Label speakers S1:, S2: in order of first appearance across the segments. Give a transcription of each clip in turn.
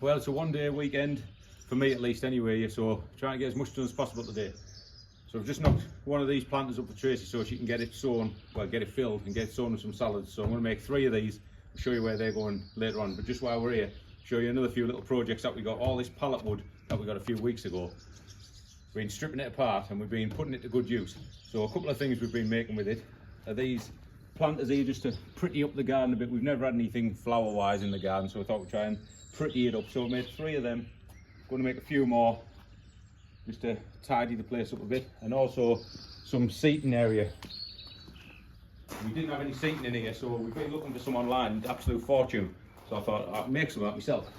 S1: Well, it's a one-day weekend, for me at least anyway, so trying to get as much done as possible today. So I've just knocked one of these planters up for Tracy so she can get it sown, well, get it filled and get it sown with some salads. So I'm going to make 3 of these, I'll show you where they're going later on. But just while we're here, show you another few little projects that we got. All this pallet wood that we got a few weeks ago, we've been stripping it apart and we've been putting it to good use. So a couple of things we've been making with it are these planters here just to pretty up the garden a bit. We've never had anything flower wise in the garden, so I thought we'd try and pretty it up. So I made 3 of them, going to make a few more just to tidy the place up a bit, and also some seating area. We didn't have any seating in here, so we've been looking for some online, absolute fortune. So I thought I'd make some of that myself.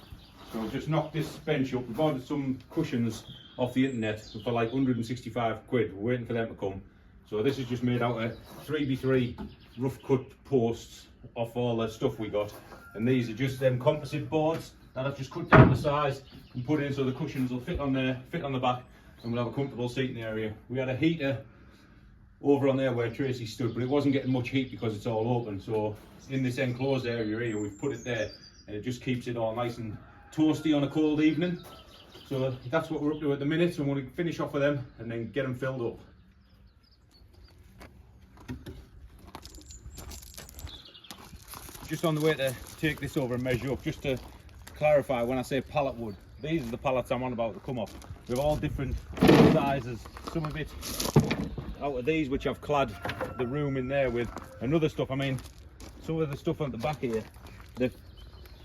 S1: So I've just knocked this bench up. We've ordered some cushions off the internet for like 165 quid. We're waiting for them to come. So this is just made out of 3x3 rough cut posts off all the stuff we got. And these are just them composite boards that I've just cut down the size and put in so the cushions will fit on the back, and we'll have a comfortable seating area. We had a heater over on there where Tracy stood, but it wasn't getting much heat because it's all open. So in this enclosed area here, we've put it there, and it just keeps it all nice and toasty on a cold evening. So that's what we're up to at the minute. So I'm going to finish off with them and then get them filled up. Just on the way to take this over and measure up, just to clarify, when I say pallet wood, these are the pallets I'm on about to come off. They're all different sizes. Some of it out of these, which I've clad the room in there with, and other stuff. I mean, some of the stuff on the back here, the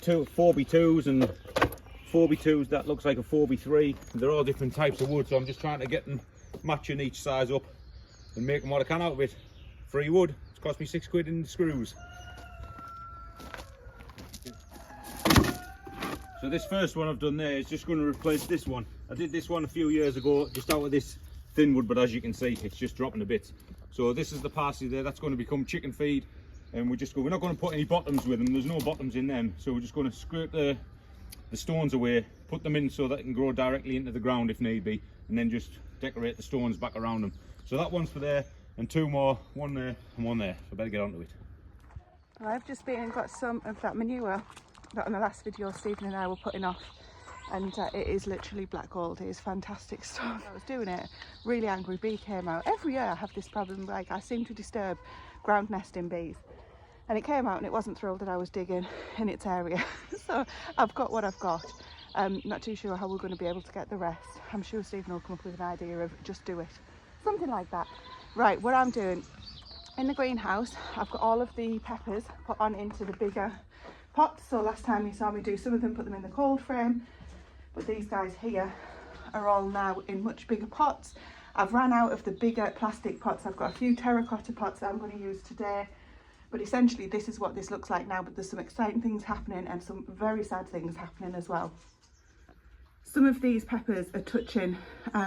S1: 4x2s and 4x2s that looks like a 4x3. They're all different types of wood, so I'm just trying to get them matching each size up and making what I can out of it. Free wood. It's cost me 6 quid in the screws. So this first one I've done there is just going to replace this one. I did this one a few years ago just out of this thin wood, but as you can see it's just dropping a bit. So this is the parsley there, that's going to become chicken feed, and we're not going to put any bottoms with them. There's no bottoms in them, so we're just going to scrape the stones away, put them in so that it can grow directly into the ground if need be, and then just decorate the stones back around them. So that one's for there, and 2 more, one there and one there. So I better get onto it.
S2: I've just been and got some of that manure that on the last video Stephen and I were putting off, and it is literally black gold. It is fantastic stuff. I was doing it, really angry bee came out. Every year I have this problem, like I seem to disturb ground nesting bees, and it came out and it wasn't thrilled that I was digging in its area. So I've got what I've got. Not too sure how we're going to be able to get the rest. I'm sure Stephen will come up with an idea of just do it, something like that. Right, what I'm doing in the greenhouse, I've got all of the peppers put on into the bigger pots. So last time you saw me do some of them, put them in the cold frame, but these guys here are all now in much bigger pots. I've ran out of the bigger plastic pots. I've got a few terracotta pots that I'm going to use today, but essentially this is what this looks like now. But there's some exciting things happening and some very sad things happening as well. Some of these peppers are touching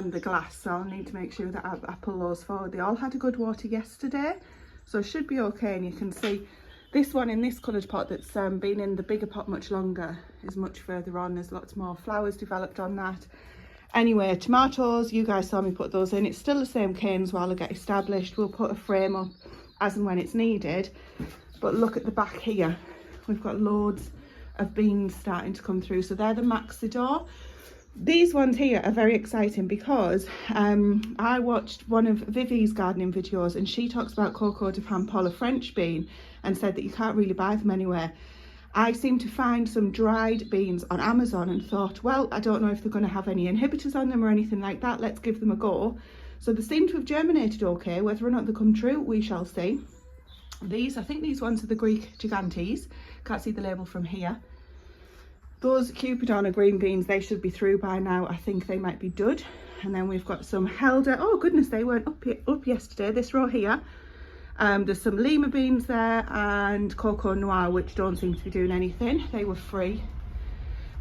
S2: the glass, so I'll need to make sure that I pull those forward. They all had a good water yesterday, so should be okay. And you can see this one in this coloured pot that's been in the bigger pot much longer is much further on. There's lots more flowers developed on that. Anyway, tomatoes, you guys saw me put those in. It's still the same canes while I get established. We'll put a frame up as and when it's needed. But look at the back here. We've got loads of beans starting to come through. So they're the Maxidor. These ones here are very exciting because I watched one of Vivi's gardening videos, and she talks about Coco de Paimpol, a French bean, and said that you can't really buy them anywhere. I seem to find some dried beans on Amazon and thought, well, I don't know if they're going to have any inhibitors on them or anything like that. Let's give them a go. So they seem to have germinated okay. Whether or not they come true, we shall see. These, I think these ones are the Greek Gigantes. Can't see the label from here. Those Cupidon are green beans. They should be through by now. I think they might be dud. And then we've got some Helder. Oh goodness, they weren't up yesterday. This row here. There's some Lima beans there and Coco Noir, which don't seem to be doing anything. They were free.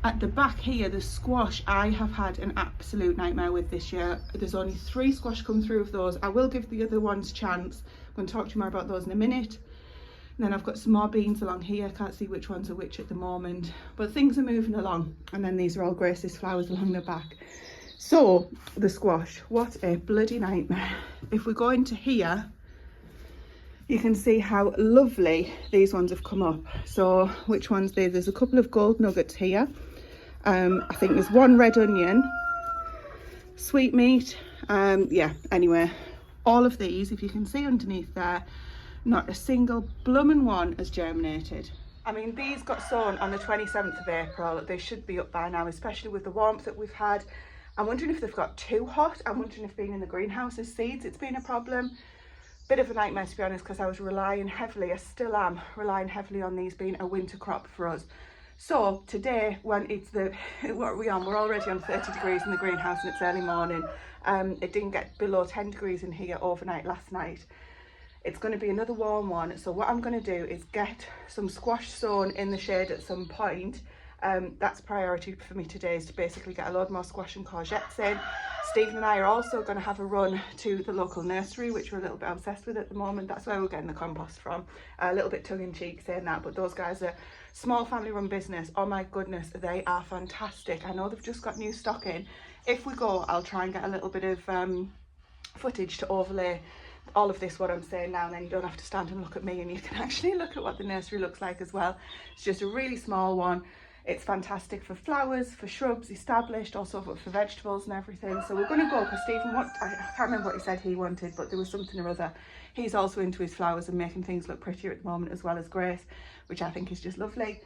S2: At the back here, the squash, I have had an absolute nightmare with this year. There's only 3 squash come through of those. I will give the other ones a chance. I'm going to talk to you more about those in a minute. And then I've got some more beans along here. Can't see which ones are which at the moment, but things are moving along. And then these are all Grace's flowers along the back. So the squash, what a bloody nightmare. If we go into here, you can see how lovely these ones have come up. So which ones there? There's a couple of gold nuggets here. I think there's 1 red onion, sweetmeat, yeah, anyway, all of these, if you can see underneath there, not a single bloomin' one has germinated. I mean, these got sown on the 27th of April. They should be up by now, especially with the warmth that we've had. I'm wondering if they've got too hot. I'm wondering if being in the greenhouse as seeds, it's been a problem. Bit of a nightmare, to be honest, because I was relying heavily, I still am relying heavily on these being a winter crop for us. So today, when it's what are we on? We're already on 30 degrees in the greenhouse and it's early morning. It didn't get below 10 degrees in here overnight last night. It's going to be another warm one. So what I'm going to do is get some squash sown in the shade at some point. That's priority for me today, is to basically get a load more squash and courgettes in. Stephen and I are also going to have a run to the local nursery, which we're a little bit obsessed with at the moment. That's where we're getting the compost from. A little bit tongue-in-cheek saying that, but those guys are small family-run business. Oh my goodness, they are fantastic. I know they've just got new stock in. If we go, I'll try and get a little bit of footage to overlay all of this, what I'm saying now, and then you don't have to stand and look at me, and you can actually look at what the nursery looks like as well. It's just a really small one. It's fantastic for flowers, for shrubs, established, also for vegetables and everything. So we're going to go, because Stephen, I can't remember what he said he wanted, but there was something or other. He's also into his flowers and making things look prettier at the moment, as well as Grace, which I think is just lovely.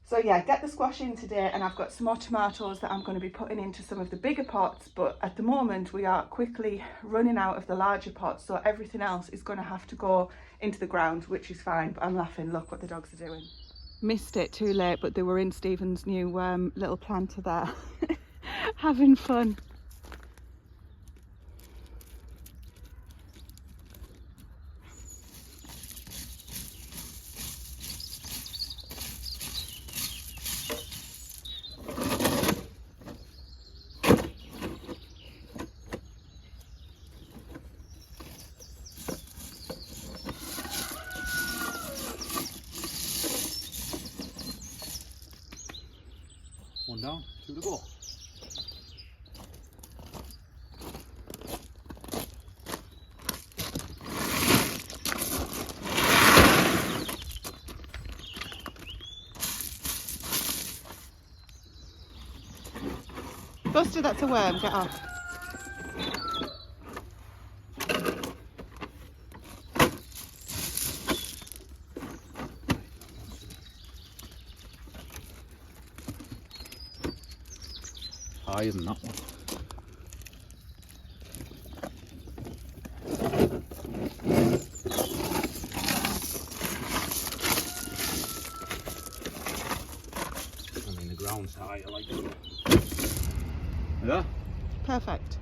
S2: So yeah, get the squash in today, and I've got some more tomatoes that I'm going to be putting into some of the bigger pots, but at the moment we are quickly running out of the larger pots, so everything else is going to have to go into the ground, which is fine, but I'm laughing, look what the dogs are doing. Missed it too late, but they were in Stephen's new little planter there, having fun.
S1: One down, 2 to go.
S2: Buster, that's a worm, get off.
S1: Higher than that one. I mean, the ground's high, I like it. Yeah?
S2: Perfect.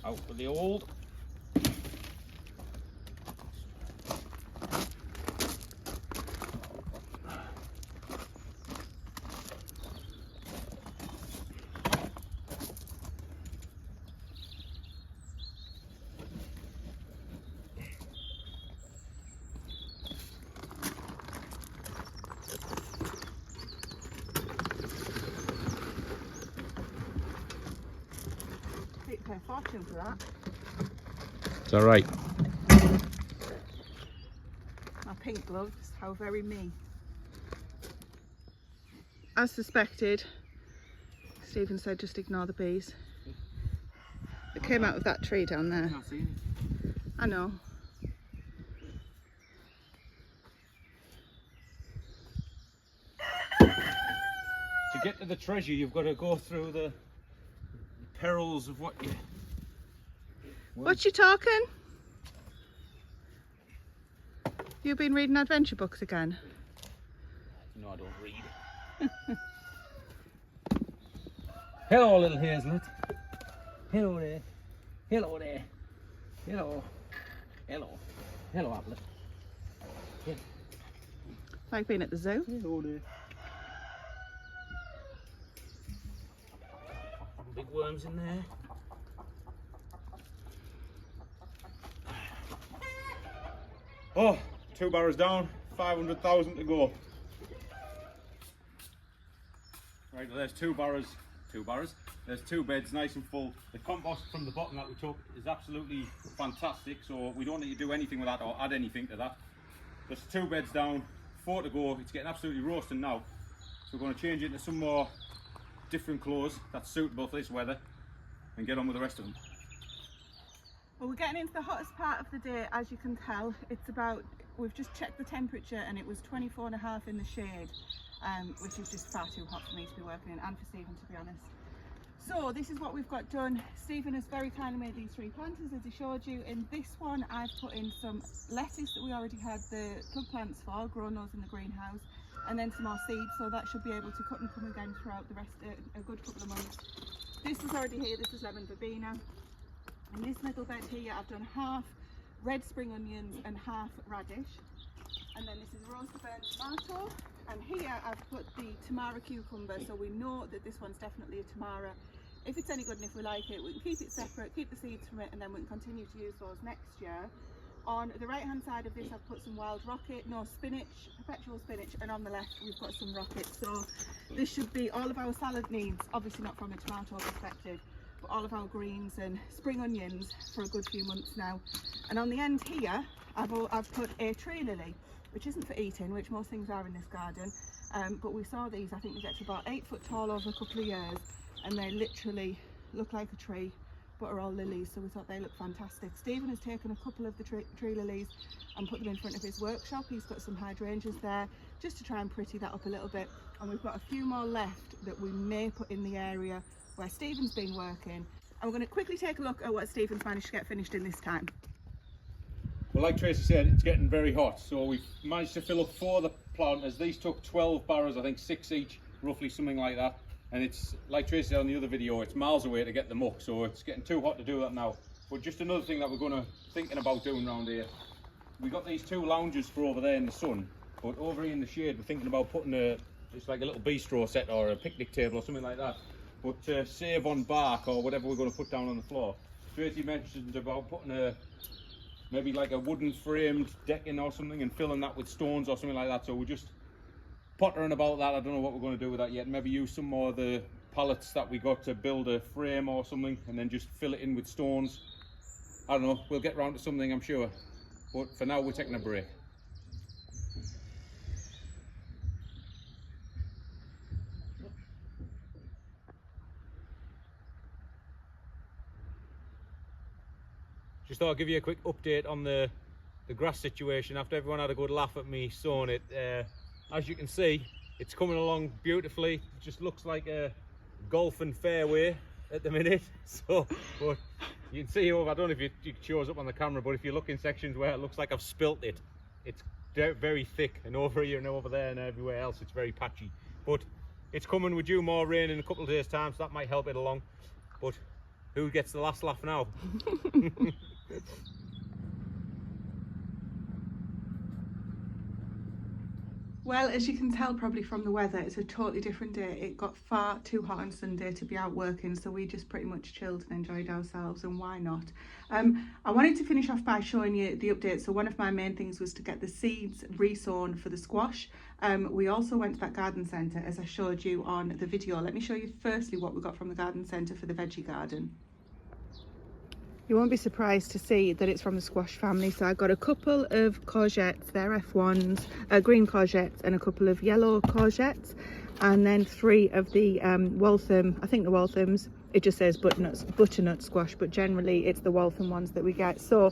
S1: Out for the old.
S2: Pay a fortune for that.
S1: It's alright.
S2: My pink gloves, how very me. As suspected, Stephen said just ignore the bees. It came out of that tree down there. I know.
S1: To get to the treasure, you've got to go through the perils of what you...
S2: What you talking? You've been reading adventure books again?
S1: No, I don't read. Hello, little Hazelnut. Hello there. Hello there. Hello. Hello. Hello, Applet. Yeah.
S2: Like being at the zoo?
S1: Hello there. Big worms in there. Oh, 2 barrows down, 500,000 to go. Right, well, there's two barrows. There's two beds, nice and full. The compost from the bottom that we took is absolutely fantastic, so we don't need to do anything with that or add anything to that. There's two beds down, 4 to go. It's getting absolutely roasting now, so we're going to change it into some more different clothes that's suitable for this weather and get on with the rest of them.
S2: Well, we're getting into the hottest part of the day, as you can tell. We've just checked the temperature and it was 24.5 in the shade, which is just far too hot for me to be working in, and for Stephen, to be honest. So this is what we've got done. Stephen has very kindly made these 3 planters, as he showed you. In this one, I've put in some lettuce that we already had the plug plants for, grown those in the greenhouse, and then some more seeds, so that should be able to cut and come again throughout the rest of a good couple of months. This is already here, this is lemon verbena. In this middle bed here, I've done half red spring onions and half radish. And then this is roast burnt tomato. And here I've put the Tamara cucumber, so we know that this one's definitely a Tamara. If it's any good and if we like it, we can keep it separate, keep the seeds from it, and then we can continue to use those next year. On the right hand side of this, I've put some wild rocket, no spinach, perpetual spinach, and on the left we've got some rocket. So this should be all of our salad needs, obviously not from a tomato perspective, but all of our greens and spring onions for a good few months now. And on the end here, I've put a tree lily, which isn't for eating, which most things are in this garden, but we saw these, I think they get to about 8 foot tall over a couple of years, and they literally look like a tree but are all lilies, so we thought they look fantastic. Stephen has taken a couple of the tree lilies and put them in front of his workshop. He's got some hydrangeas there just to try and pretty that up a little bit, and we've got a few more left that we may put in the area where Stephen's been working. And we're going to quickly take a look at what Stephen's managed to get finished in this time.
S1: Well, like Tracy said, it's getting very hot, so we've managed to fill up 4 of the planters. These took 12 barrows, I think 6 each, roughly, something like that. And it's, like Tracy said on the other video, it's miles away to get them up, so it's getting too hot to do that now. But just another thing that we're thinking about doing around here, we got these 2 lounges for over there in the sun, but over here in the shade we're thinking about putting just like a little bistro set or a picnic table or something like that. But to save on bark or whatever we're going to put down on the floor, Tracy mentioned about putting maybe like a wooden framed decking or something and filling that with stones or something like that. So we're just pottering about that. I don't know what we're going to do with that yet. Maybe use some more of the pallets that we got to build a frame or something and then just fill it in with stones. I don't know, we'll get round to something, I'm sure, but for now we're taking a break. Just thought I'd give you a quick update on the grass situation after everyone had a good laugh at me sowing it. As you can see, it's coming along beautifully. It just looks like a golfing fairway at the minute. So, but you can see over, I don't know if it shows up on the camera, but if you look in sections where it looks like I've spilt it, it's very thick, and over here and over there and everywhere else it's very patchy. But it's coming, we're due more rain in a couple of days' time, so that might help it along. But who gets the last laugh now?
S2: Well, as you can tell probably from the weather, it's a totally different day. It got far too hot on Sunday to be out working, so we just pretty much chilled and enjoyed ourselves, and why not? I wanted to finish off by showing you the update. So one of my main things was to get the seeds re-sown for the squash. We also went to that garden centre, as I showed you on the video. Let me show you firstly what we got from the garden centre for the veggie garden. You won't be surprised to see that it's from the squash family. So I got a couple of courgettes, they're F1s, green courgettes, and a couple of yellow courgettes, and then 3 of the Waltham, I think the Walthams, it just says butternut squash, but generally it's the Waltham ones that we get. So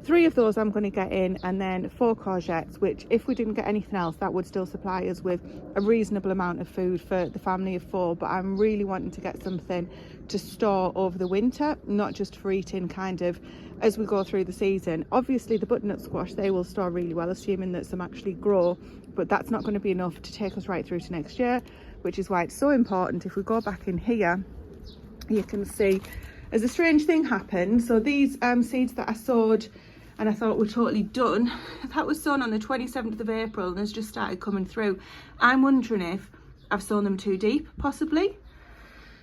S2: 3 of those I'm going to get in, and then 4 courgettes, which if we didn't get anything else, that would still supply us with a reasonable amount of food for the family of 4. But I'm really wanting to get something to store over the winter, not just for eating kind of as we go through the season. Obviously the butternut squash, they will store really well, assuming that some actually grow, but that's not going to be enough to take us right through to next year, which is why it's so important. If we go back in here, you can see as a strange thing happened. So these seeds that I sowed and I thought were totally done, that was sown on the 27th of April and has just started coming through. I'm wondering if I've sown them too deep, possibly.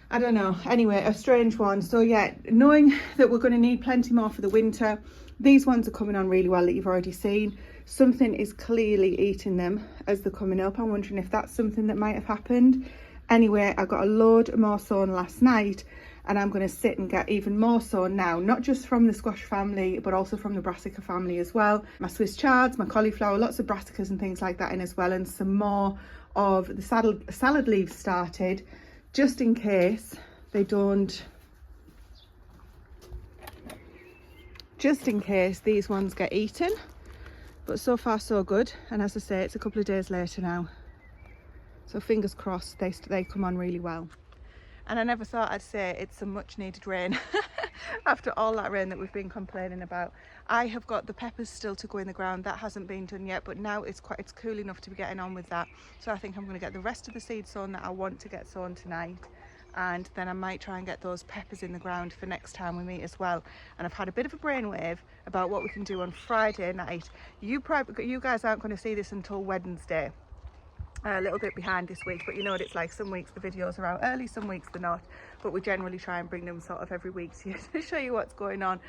S2: I don't know. Anyway, a strange one. So yeah, knowing that we're going to need plenty more for the winter, These ones are coming on really well that you've already seen. Something is clearly eating them as they're coming up. I'm wondering if that's something that might have happened. Anyway, I got a load more sown last night, and I'm going to sit and get even more sown now, not just from the squash family but also from the brassica family as well. My Swiss chards, my cauliflower, lots of brassicas and things like that in as well, and some more of the salad leaves started, just in case they don't, just in case these ones get eaten. But so far so good, and as I say, it's a couple of days later now, so fingers crossed they come on really well. And I never thought I'd say it's some much needed rain after all that rain that we've been complaining about. I have got the peppers still to go in the ground. That hasn't been done yet, but now it's cool enough to be getting on with that. So I think I'm going to get the rest of the seed sown that I want to get sown tonight, and then I might try and get those peppers in the ground for next time we meet as well. And I've had a bit of a brainwave about what we can do on Friday night. You guys aren't going to see this until Wednesday. A little bit behind this week, but you know what it's like. Some weeks the videos are out early, some weeks they're not, but we generally try and bring them sort of every week to show you what's going on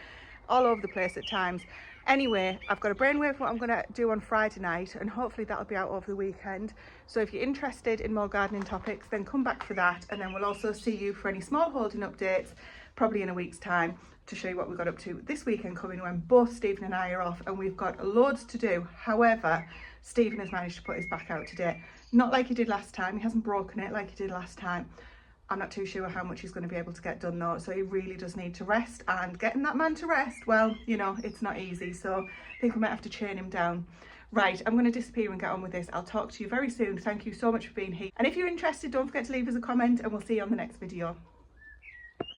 S2: all over the place at times. Anyway, I've got a brainwave for what I'm going to do on Friday night, and hopefully that'll be out over the weekend. So if you're interested in more gardening topics, then come back for that, and then we'll also see you for any small holding updates probably in a week's time to show you what we got up to this weekend coming, when both Stephen and I are off, and we've got loads to do. However, Stephen has managed to put his back out today. Not like he did last time, he hasn't broken it like he did last time. I'm not too sure how much he's going to be able to get done though, so he really does need to rest, and getting that man to rest, well, you know, it's not easy, so I think we might have to chain him down. Right, I'm going to disappear and get on with this. I'll talk to you very soon. Thank you so much for being here, and if you're interested, don't forget to leave us a comment, and we'll see you on the next video.